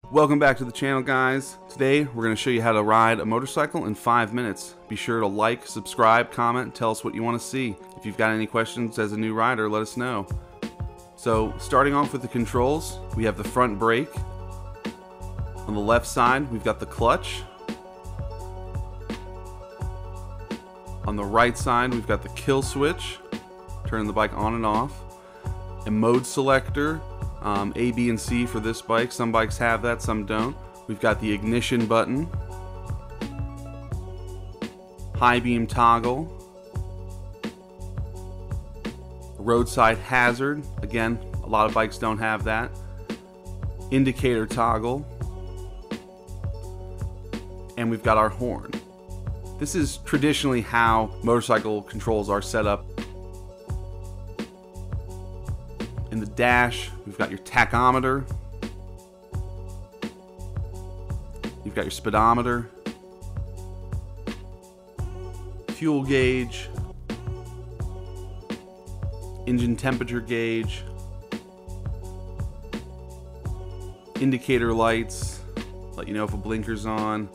Welcome back to the channel, guys. Today we're going to show you how to ride a motorcycle in 5 minutes. Be sure to like, subscribe, comment, tell us what you want to see. If you've got any questions as a new rider, let us know. So starting off with the controls, we have the front brake. On the left side we've got the clutch. On the right side we've got the kill switch, turning the bike on and off. A mode selector, A, B, and C for this bike. Some bikes have that, some don't. We've got the ignition button, high beam toggle, roadside hazard. Again, a lot of bikes don't have that. Indicator toggle, and we've got our horn. This is traditionally how motorcycle controls are set up. In the dash, we've got your tachometer, you've got your speedometer, fuel gauge, engine temperature gauge, indicator lights, let you know if a blinker's on,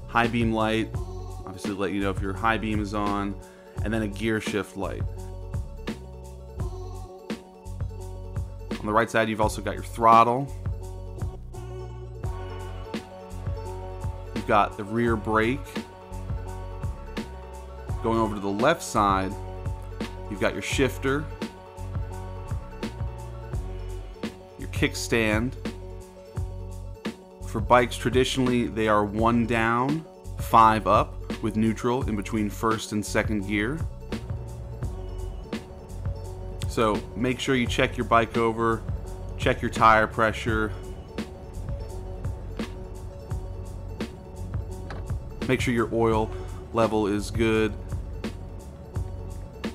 high beam light, obviously let you know if your high beam is on, and then a gear shift light. On the right side, you've also got your throttle. You've got the rear brake. Going over to the left side, you've got your shifter, your kickstand. For bikes, traditionally, they are 1 down, 5 up, with neutral in between first and second gear. So make sure you check your bike over, check your tire pressure, make sure your oil level is good.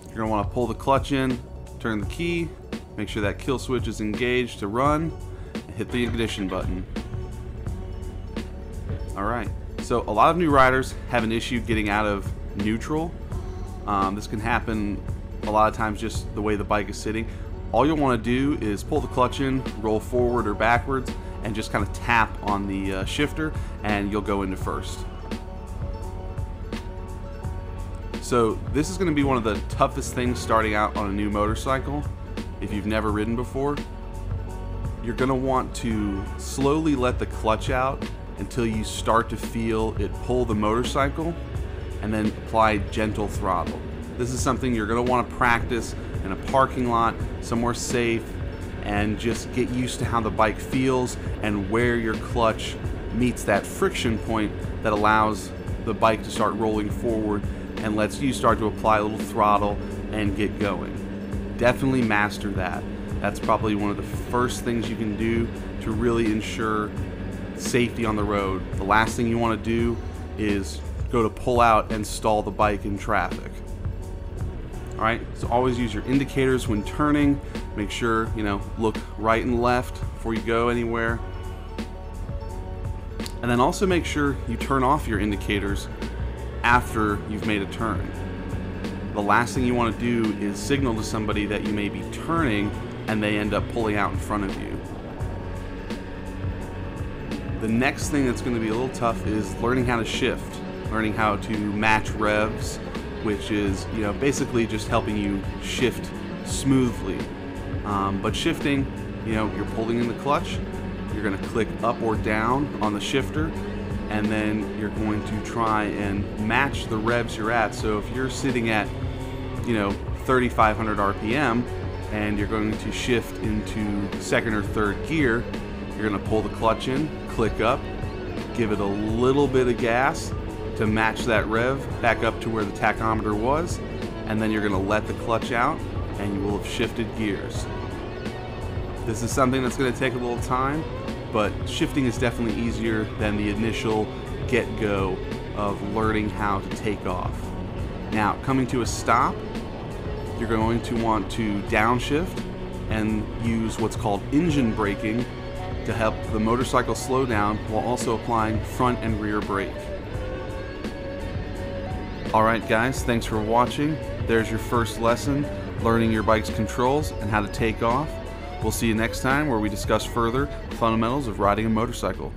You're gonna want to pull the clutch in, turn the key, make sure that kill switch is engaged to run, and hit the ignition button. Alright, so a lot of new riders have an issue getting out of neutral. This can happen a lot of times just the way the bike is sitting. All you'll want to do is pull the clutch in, roll forward or backwards, and just kind of tap on the shifter, and you'll go into first. So this is going to be one of the toughest things starting out on a new motorcycle. If you've never ridden before, you're going to want to slowly let the clutch out until you start to feel it pull the motorcycle, and then apply gentle throttle. This is something you're going to want to practice in a parking lot, somewhere safe, and just get used to how the bike feels and where your clutch meets that friction point that allows the bike to start rolling forward and lets you start to apply a little throttle and get going. Definitely master that. That's probably one of the first things you can do to really ensure safety on the road. The last thing you want to do is go to pull out and stall the bike in traffic. Alright, so always use your indicators when turning. Make sure, look right and left before you go anywhere. And then also make sure you turn off your indicators after you've made a turn. The last thing you want to do is signal to somebody that you may be turning and they end up pulling out in front of you. The next thing that's going to be a little tough is learning how to shift, learning how to match revs, which is basically just helping you shift smoothly. But shifting, you're pulling in the clutch, you're going to click up or down on the shifter, and then you're going to try and match the revs you're at. So if you're sitting at 3,500 RPM and you're going to shift into second or third gear, you're going to pull the clutch in, click up, give it a little bit of gas to match that rev back up to where the tachometer was, and then you're going to let the clutch out and you will have shifted gears. This is something that's going to take a little time, but shifting is definitely easier than the initial get-go of learning how to take off. Now, coming to a stop, you're going to want to downshift and use what's called engine braking to help the motorcycle slow down while also applying front and rear brake. Alright guys, thanks for watching. There's your first lesson, learning your bike's controls and how to take off. We'll see you next time where we discuss further the fundamentals of riding a motorcycle.